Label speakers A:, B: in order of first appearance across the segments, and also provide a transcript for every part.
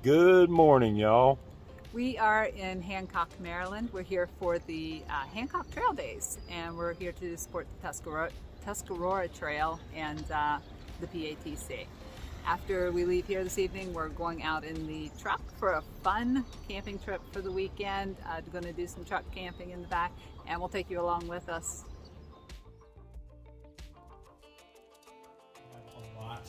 A: Good morning, y'all.
B: We are in Hancock, Maryland. We're here for the Hancock Trail Days, and we're here to support the Tuscarora Trail and the PATC. After we leave here this evening, we're going out in the truck for a fun camping trip for the weekend. We're going to do some truck camping in the back, and we'll take you along with us.
C: A lot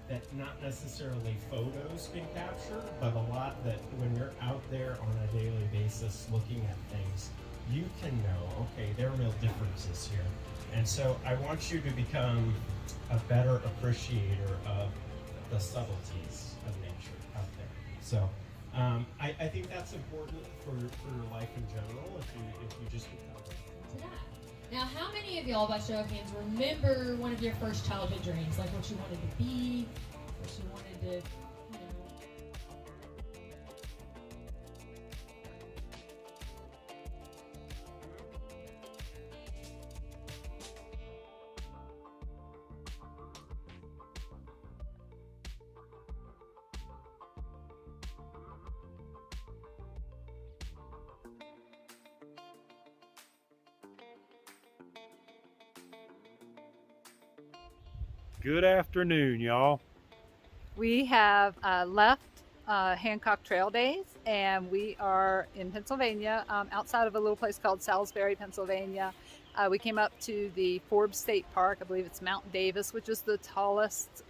C: that not necessarily photos can capture, but a lot that when you're out there on a daily basis looking at things, you can know, okay, there are real differences here. And so I want you to become a better appreciator of the subtleties of nature out there. So I think that's important for your life in general, if you just become it.
D: Now, how many of y'all, by show of hands, remember one of your first childhood dreams? Like what you wanted to be, what you wanted to,
A: Good afternoon, y'all.
B: We have left Hancock Trail Days, and we are in Pennsylvania, outside of a little place called Salisbury, Pennsylvania. We came up to the Forbes State Park. I believe it's Mount Davis, which is the tallest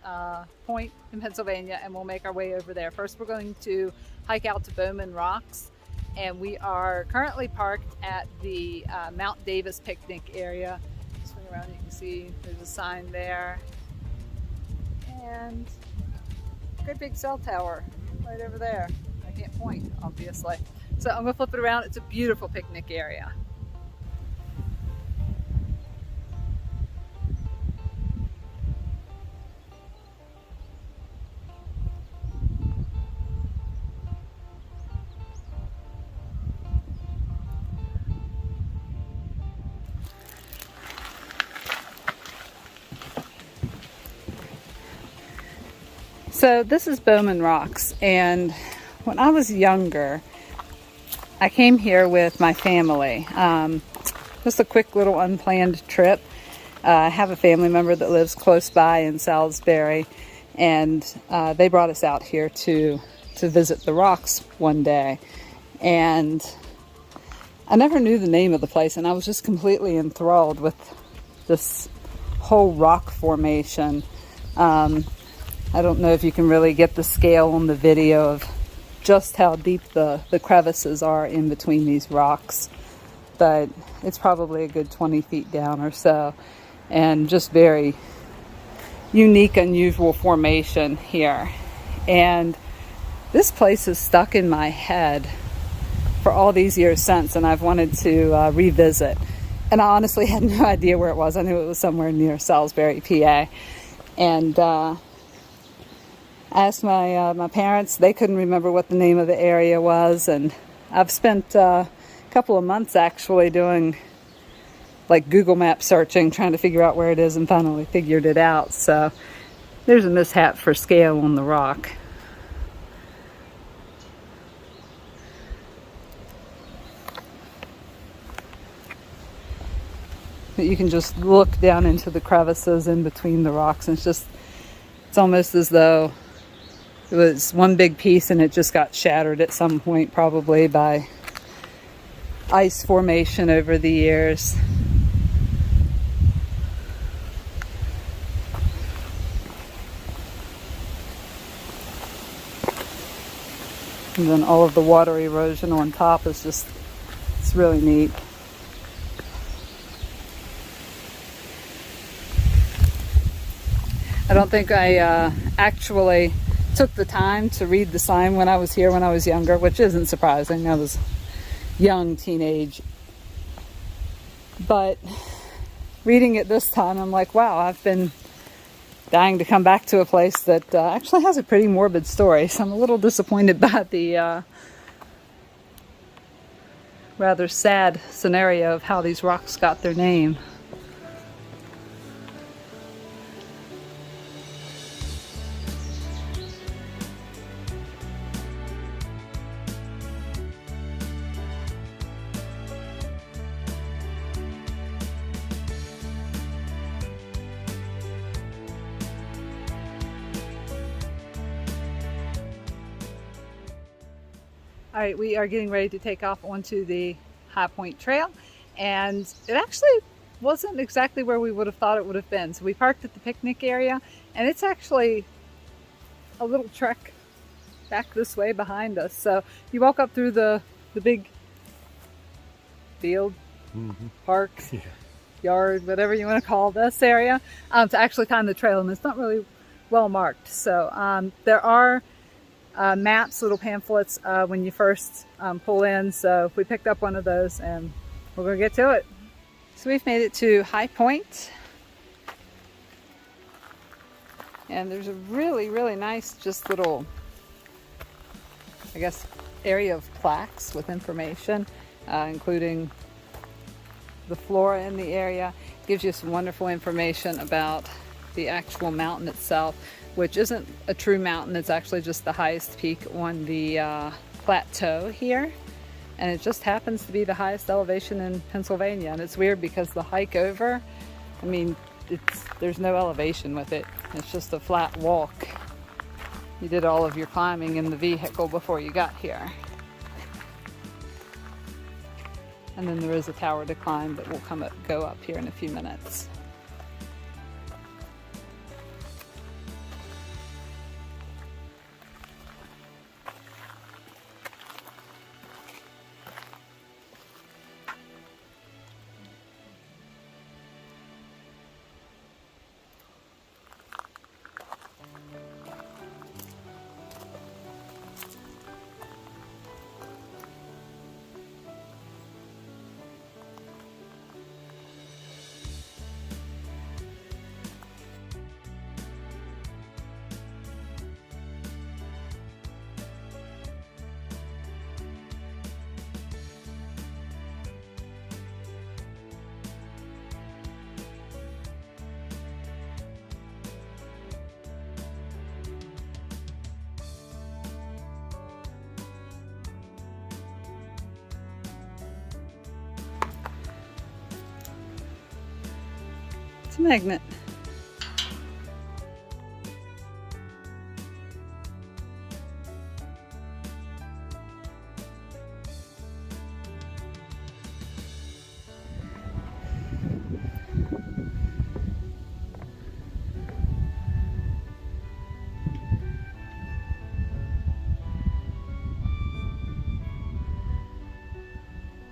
B: point in Pennsylvania, and we'll make our way over there. First, we're going to hike out to Baughman Rocks, and we are currently parked at the Mount Davis picnic area. Swing around, you can see there's a sign there. And great big cell tower right over there. I can't point, obviously. So I'm gonna flip it around. It's a beautiful picnic area. So this is Baughman Rocks, and when I was younger, I came here with my family. Just a quick little unplanned trip. I have a family member that lives close by in Salisbury, and they brought us out here to visit the rocks one day. And I never knew the name of the place, and I was just completely enthralled with this whole rock formation. I don't know if you can really get the scale on the video of just how deep the crevices are in between these rocks, but it's probably a good 20 feet down or so, and just very unique, unusual formation here. And this place is stuck in my head for all these years since, and I've wanted to revisit. And I honestly had no idea where it was. I knew it was somewhere near Salisbury, PA. And I asked my parents. They couldn't remember what the name of the area was, and I've spent a couple of months actually doing like Google Map searching, trying to figure out where it is, and finally figured it out. So there's a mishap for scale on the rock. But you can just look down into the crevices in between the rocks, and it's almost as though it was one big piece and it just got shattered at some point, probably by ice formation over the years. And then all of the water erosion on top is it's really neat. I don't think I actually took the time to read the sign when I was here when I was younger, which isn't surprising. I was young, teenage. But reading it this time, I'm like, wow, I've been dying to come back to a place that actually has a pretty morbid story. So I'm a little disappointed by the rather sad scenario of how these rocks got their name. All right, we are getting ready to take off onto the High Point Trail, and it actually wasn't exactly where we would have thought it would have been. So we parked at the picnic area, and it's actually a little trek back this way behind us. So you walk up through the big field, park, yard, whatever you want to call this area, to actually find the trail, and it's not really well marked. So there are maps, little pamphlets when you first pull in. So we picked up one of those and we're gonna get to it. So we've made it to High Point, and there's a really nice just little, I guess, area of plaques with information, including the flora in the area. It gives you some wonderful information about the actual mountain itself, which isn't a true mountain. It's actually just the highest peak on the plateau here. And it just happens to be the highest elevation in Pennsylvania. And it's weird because the hike over, I mean, there's no elevation with it. It's just a flat walk. You did all of your climbing in the vehicle before you got here. And then there is a tower to climb that will go up here in a few minutes. It's a magnet.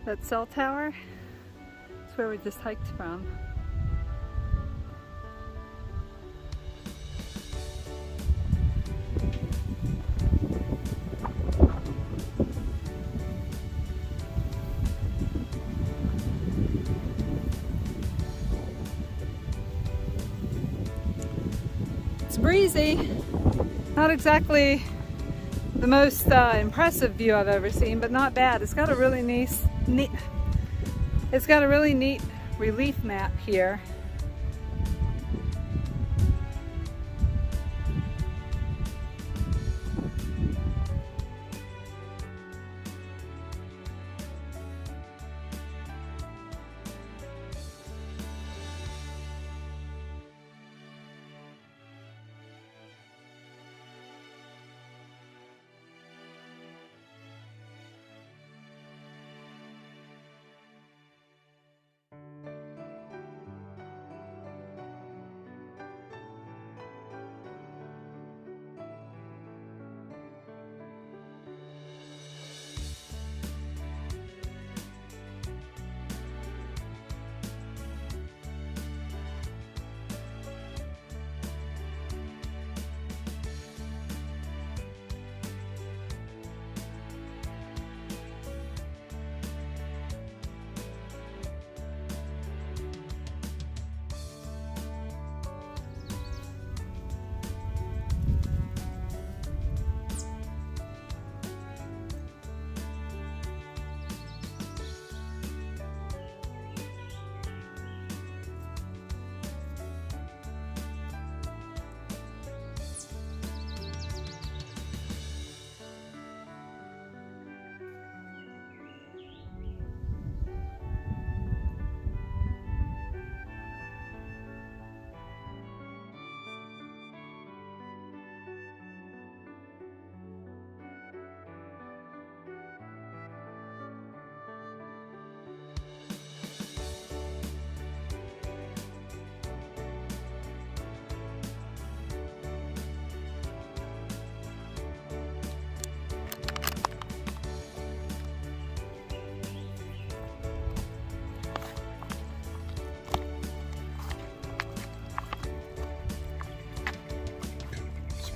B: That cell tower is where we just hiked from. It's breezy. Not exactly the most impressive view I've ever seen, but not bad. It's got a really neat relief map here.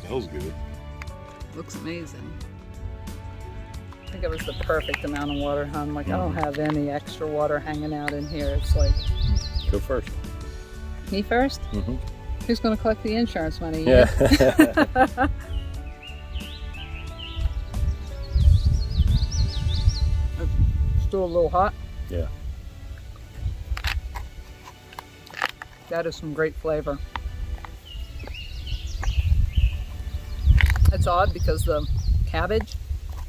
A: Smells good.
B: Looks amazing. I think it was the perfect amount of water, hon. Like, I don't have any extra water hanging out in here. It's like...
A: Go first.
B: Me first?
A: Mm-hmm.
B: Who's going to collect the insurance money?
A: Yeah.
B: Still a little hot.
A: Yeah.
B: That is some great flavor. It's odd because the cabbage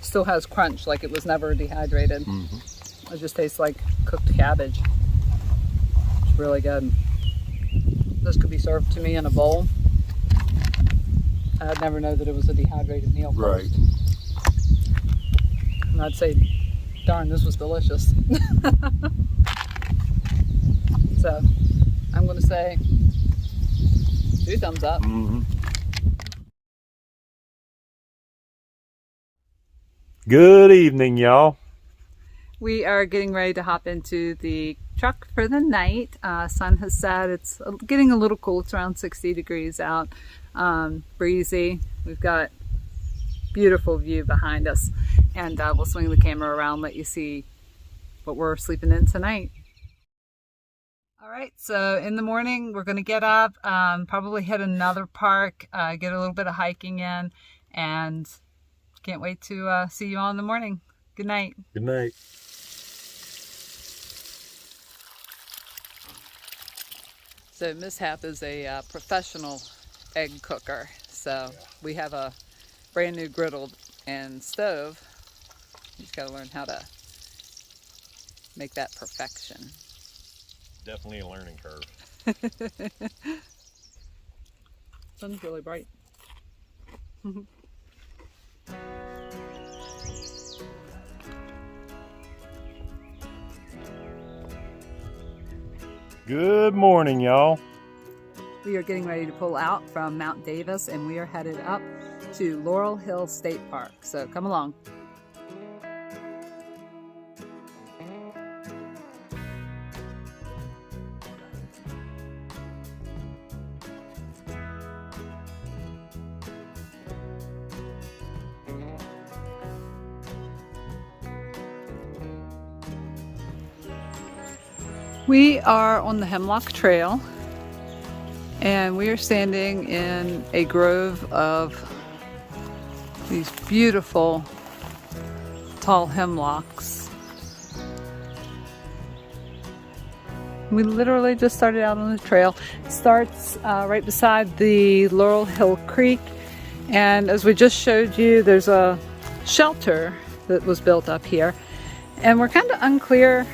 B: still has crunch, like it was never dehydrated.
A: Mm-hmm.
B: It just tastes like cooked cabbage. It's really good. This could be served to me in a bowl. I'd never know that it was a dehydrated meal.
A: Right.
B: And I'd say, darn, this was delicious. So, I'm going to say 2 thumbs up.
A: Mm-hmm. Good evening, y'all.
B: We are getting ready to hop into the truck for the night. Sun has set. It's getting a little cool. It's around 60 degrees out. Breezy. We've got beautiful view behind us. And we'll swing the camera around, let you see what we're sleeping in tonight. All right, so in the morning, we're going to get up, probably hit another park, get a little bit of hiking in, and can't wait to see you all in the morning. Good night.
A: Good night.
B: So Mishap is a professional egg cooker. So we have a brand new griddle and stove. You just got to learn how to make that perfection.
A: Definitely a learning curve.
B: Sun's really bright.
A: Good morning, y'all.
B: We are getting ready to pull out from Mount Davis and we are headed up to Laurel Hill State Park. So come along. We are on the Hemlock Trail and we are standing in a grove of these beautiful tall hemlocks. We literally just started out on the trail. It starts right beside the Laurel Hill Creek, and as we just showed you, there's a shelter that was built up here, and we're kind of unclear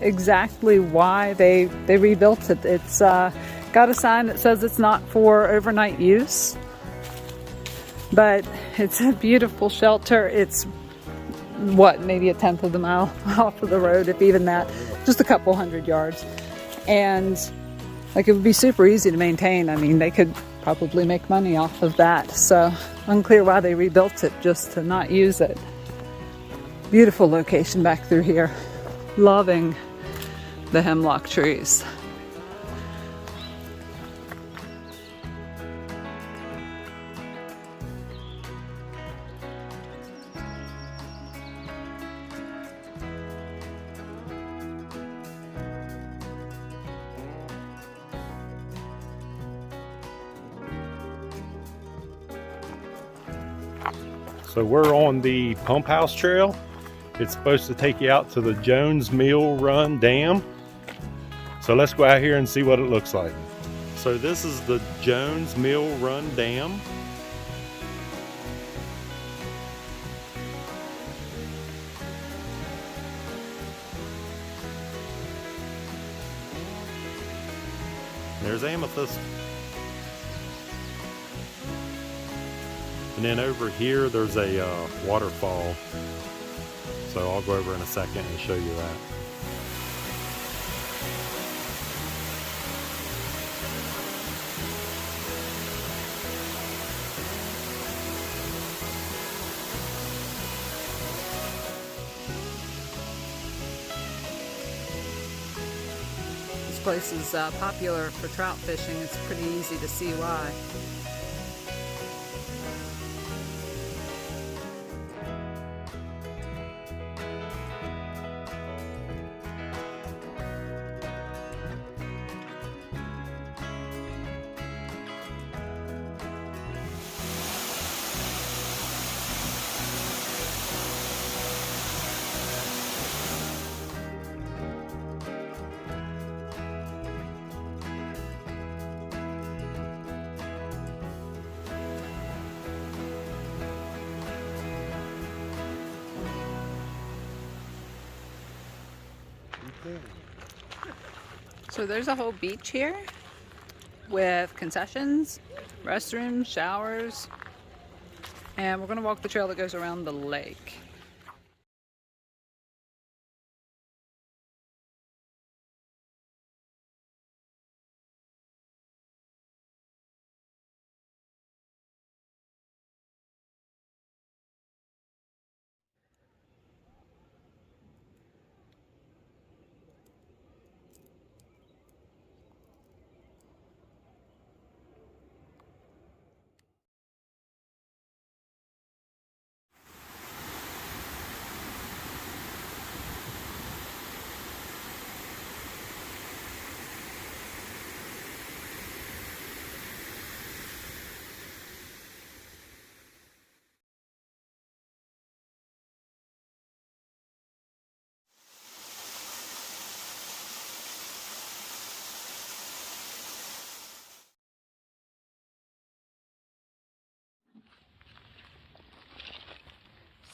B: exactly why they rebuilt it. It's got a sign that says it's not for overnight use, but it's a beautiful shelter. It's what, maybe 1/10 of the mile off of the road, if even that, just a couple hundred yards. And like, it would be super easy to maintain. I mean, they could probably make money off of that. So unclear why they rebuilt it, just to not use it. Beautiful location back through here. Loving the hemlock trees.
A: So we're on the Pump House Trail. It's supposed to take you out to the Jones Mill Run Dam. So let's go out here and see what it looks like. So this is the Jones Mill Run Dam. There's Amethyst. And then over here, there's a waterfall. So I'll go over in a second and show you that.
B: This place is popular for trout fishing. It's pretty easy to see why. So there's a whole beach here with concessions, restrooms, showers, and we're going to walk the trail that goes around the lake.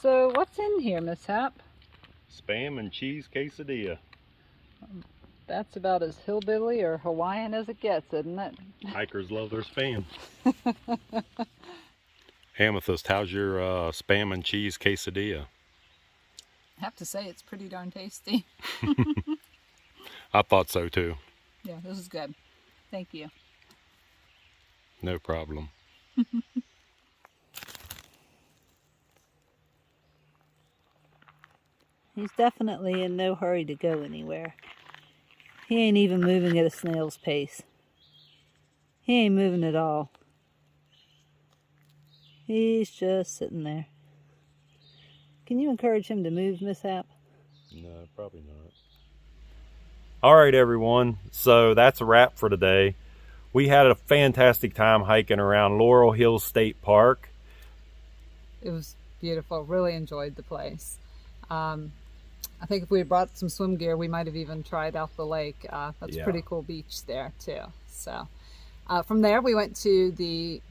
B: So what's in here, Mishap?
A: Spam and cheese quesadilla.
B: That's about as hillbilly or Hawaiian as it gets, isn't it?
A: Hikers love their spam. Amethyst, how's your spam and cheese quesadilla?
B: I have to say it's pretty darn tasty.
A: I thought so too.
B: Yeah, this is good. Thank you.
A: No problem.
E: He's definitely in no hurry to go anywhere. He ain't even moving at a snail's pace. He ain't moving at all. He's just sitting there. Can you encourage him to move, Mishap?
A: No, probably not. All right, everyone. So that's a wrap for today. We had a fantastic time hiking around Laurel Hills State Park.
B: It was beautiful. Really enjoyed the place. I think if we had brought some swim gear, we might have even tried out the lake. That's a pretty cool beach there too. So from there, we went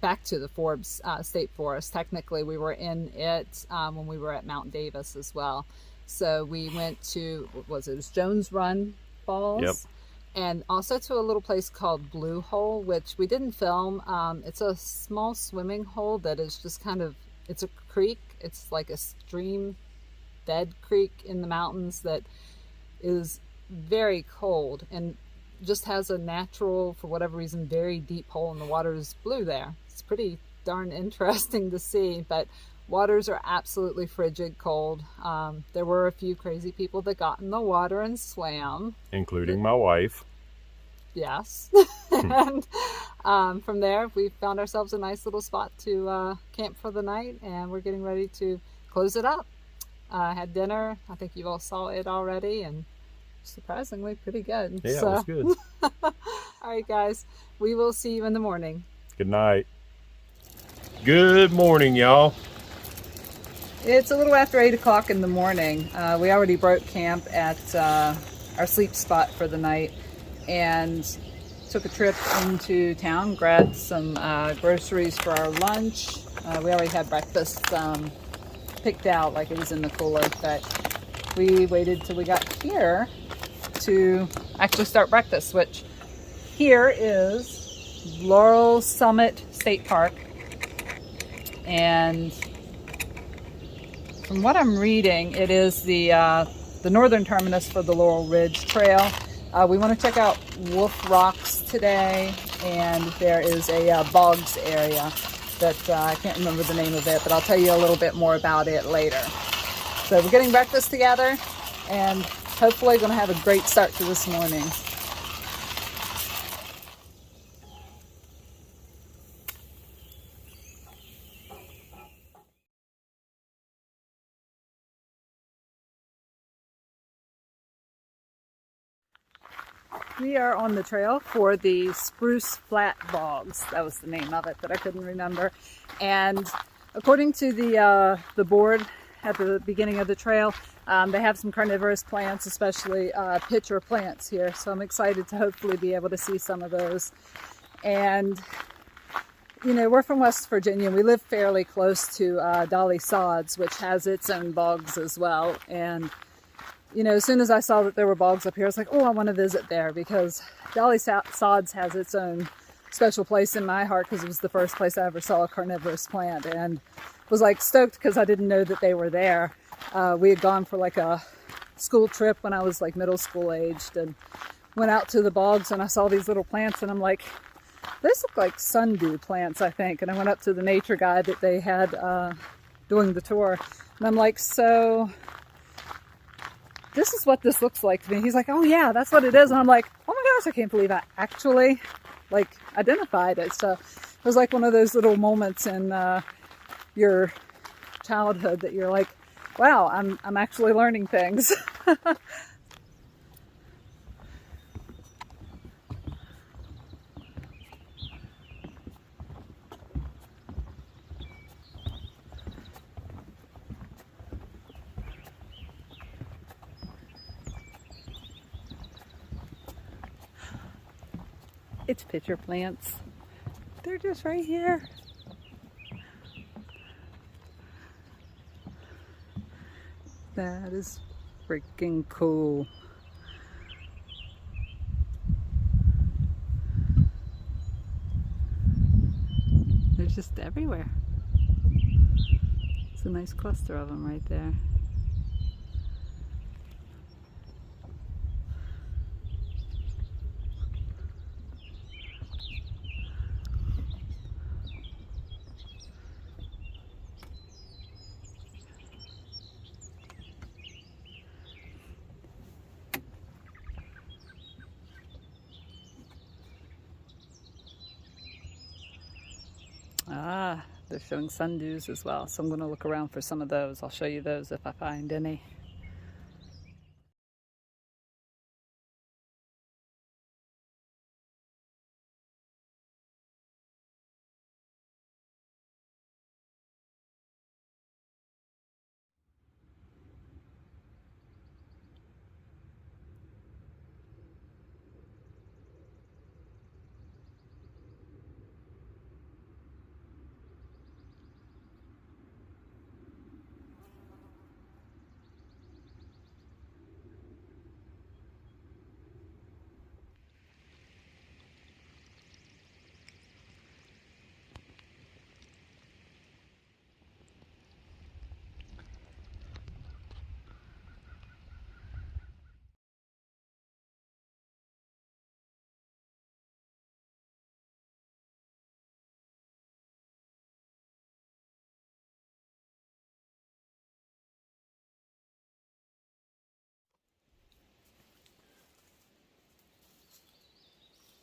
B: back to the Forbes State Forest. Technically, we were in it when we were at Mount Davis as well. So we went to, it was Jones Run Falls.
A: Yep.
B: And also to a little place called Blue Hole, which we didn't film. It's a small swimming hole that is just kind of, it's a creek. It's like a stream bed creek in the mountains that is very cold and just has a natural, for whatever reason, very deep hole, and the water is blue there. It's pretty darn interesting to see, but waters are absolutely frigid cold. There were a few crazy people that got in the water and swam.
A: Including my wife.
B: Yes. And from there, we found ourselves a nice little spot to camp for the night, and we're getting ready to close it up. Had dinner. I think you all saw it already, and surprisingly pretty good.
A: Yeah, it was good.
B: All right, guys. We will see you in the morning.
A: Good night. Good morning, y'all.
B: It's a little after 8 o'clock in the morning. We already broke camp at our sleep spot for the night and took a trip into town, grabbed some groceries for our lunch. We already had breakfast picked out, like it was in the cooler, but we waited till we got here to actually start breakfast, which here is Laurel Summit State Park. And from what I'm reading, it is the northern terminus for the Laurel Ridge Trail. We want to check out Wolf Rocks today, and there is a Bogs area that I can't remember the name of it, but I'll tell you a little bit more about it later. So we're getting breakfast together, and hopefully going to have a great start to this morning. We are on the trail for the Spruce Flat Bogs. That was the name of it that I couldn't remember. And according to the board at the beginning of the trail, they have some carnivorous plants, especially pitcher plants here. So I'm excited to hopefully be able to see some of those. And you know, we're from West Virginia. We live fairly close to Dolly Sods, which has its own bogs as well. And you know, as soon as I saw that there were bogs up here, I was like, oh, I want to visit there, because Dolly Sods has its own special place in my heart, because it was the first place I ever saw a carnivorous plant, and was like stoked because I didn't know that they were there. We had gone for like a school trip when I was like middle school aged, and went out to the bogs, and I saw these little plants, and I'm like, those look like sundew plants, I think. And I went up to the nature guide that they had doing the tour, and I'm like, so this is what this looks like to me. He's like, oh yeah, that's what it is. And I'm like, oh my gosh, I can't believe I actually like identified it. So it was like one of those little moments in your childhood that you're like, wow, I'm actually learning things. It's pitcher plants. They're just right here. That is freaking cool. They're just everywhere. It's a nice cluster of them right there. Ah, they're showing sundews as well, so I'm going to look around for some of those. I'll show you those if I find any.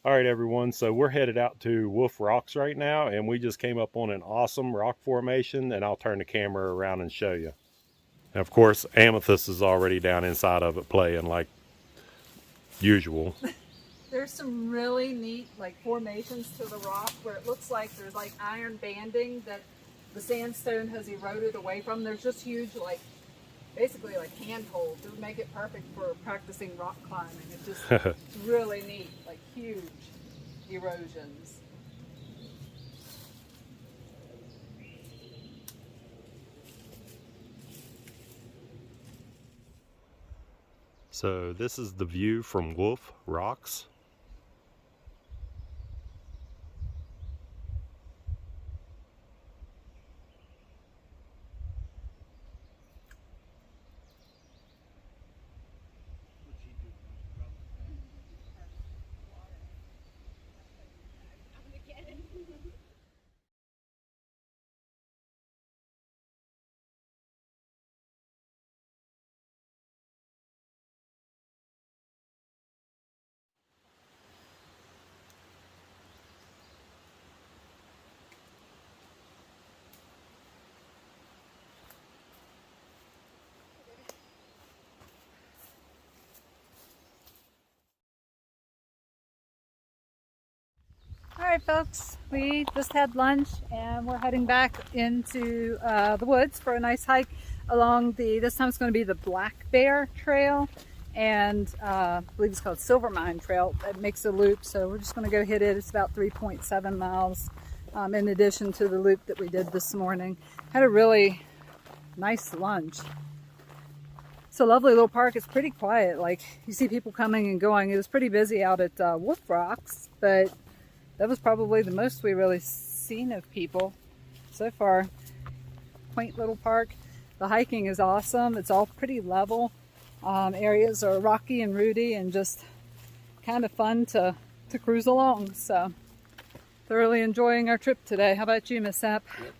A: All right, everyone, so we're headed out to Wolf Rocks right now, and we just came up on an awesome rock formation, and I'll turn the camera around and show you. And of course, Amethyst is already down inside of it playing like usual.
B: There's some really neat like formations to the rock where it looks like there's like iron banding that the sandstone has eroded away from. There's just huge like basically like handholds. It would make it perfect for practicing rock climbing. It's just really neat, like huge erosions.
A: So this is the view from Wolf Rocks.
B: Alright folks, we just had lunch and we're heading back into the woods for a nice hike along the, this time it's going to be the Black Bear Trail, and I believe it's called Silver Mine Trail. It makes a loop, so we're just going to go hit it. It's about 3.7 miles in addition to the loop that we did this morning. Had a really nice lunch. It's a lovely little park. It's pretty quiet. Like, you see people coming and going. It was pretty busy out at Wolf Rocks, but that was probably the most we really seen of people so far. Quaint little park. The hiking is awesome. It's all pretty level. Areas are rocky and rooty and just kind of fun to cruise along. So, thoroughly enjoying our trip today. How about you, Miss Sapp?
A: Yep.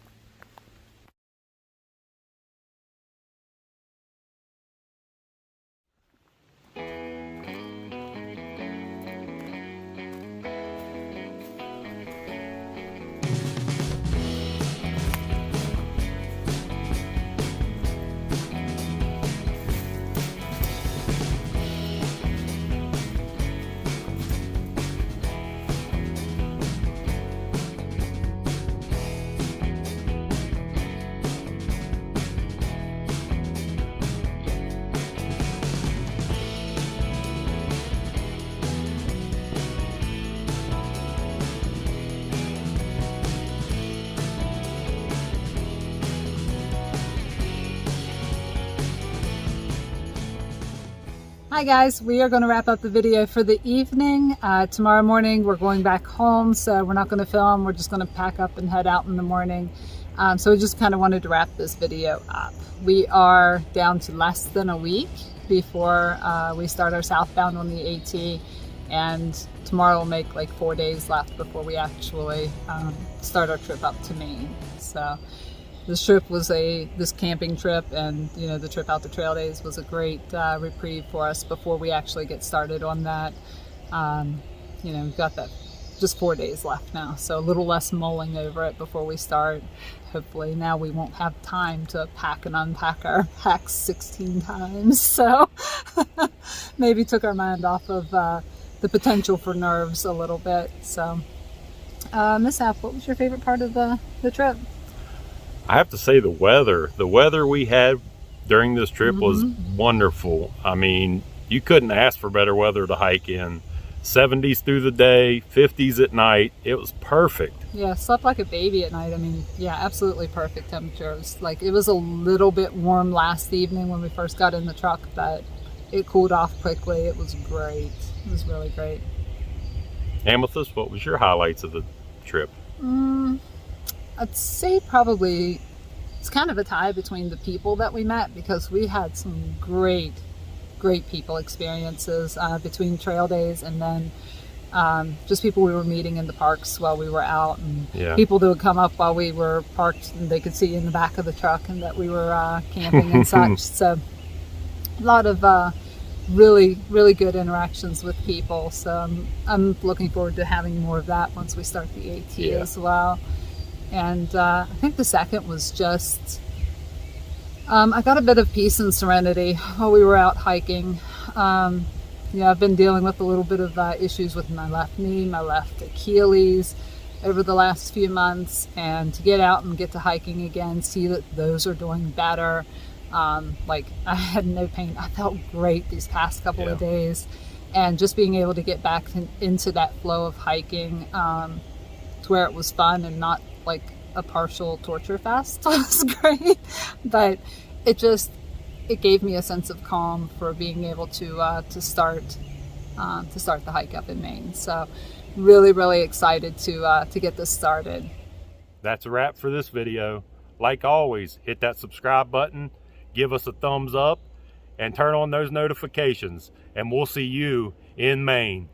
B: Hi guys, we are going to wrap up the video for the evening. Tomorrow morning we're going back home, so we're not going to film. We're just going to pack up and head out in the morning. So we just kind of wanted to wrap this video up. We are down to less than a week before we start our southbound on the AT, and tomorrow will make like 4 days left before we actually start our trip up to Maine. So this trip was this camping trip, and you know, the trip out the trail days was a great reprieve for us before we actually get started on that. You know, we've got that just 4 days left now, so a little less mulling over it before we start. Hopefully now we won't have time to pack and unpack our packs 16 times, so maybe took our mind off of the potential for nerves a little bit. So Miss App, what was your favorite part of the trip?
A: I have to say the weather we had during this trip was wonderful. I mean, you couldn't ask for better weather to hike in. 70s through the day, 50s at night. It was perfect.
B: Yeah, slept like a baby at night. I mean, yeah, absolutely perfect temperatures. Like, it was a little bit warm last evening when we first got in the truck, but it cooled off quickly. It was great. It was really great.
A: Amethyst, what was your highlights of the trip?
B: I'd say probably it's kind of a tie between the people that we met, because we had some great people experiences between trail days, and then just people we were meeting in the parks while we were out, and people that would come up while we were parked and they could see in the back of the truck and that we were camping and such. So a lot of really good interactions with people. So I'm looking forward to having more of that once we start the AT as well. And I think the second was just, I got a bit of peace and serenity while we were out hiking. You know, I've been dealing with a little bit of issues with my left knee, my left Achilles over the last few months, and to get out and get to hiking again, see that those are doing better. Like, I had no pain. I felt great these past couple of days, and just being able to get back into that flow of hiking to where it was fun and not like a partial torture fest was great. But it gave me a sense of calm for being able to start the hike up in Maine. So really excited to get this started.
A: That's a wrap for this video. Like always, hit that subscribe button, give us a thumbs up, and turn on those notifications, and we'll see you in Maine.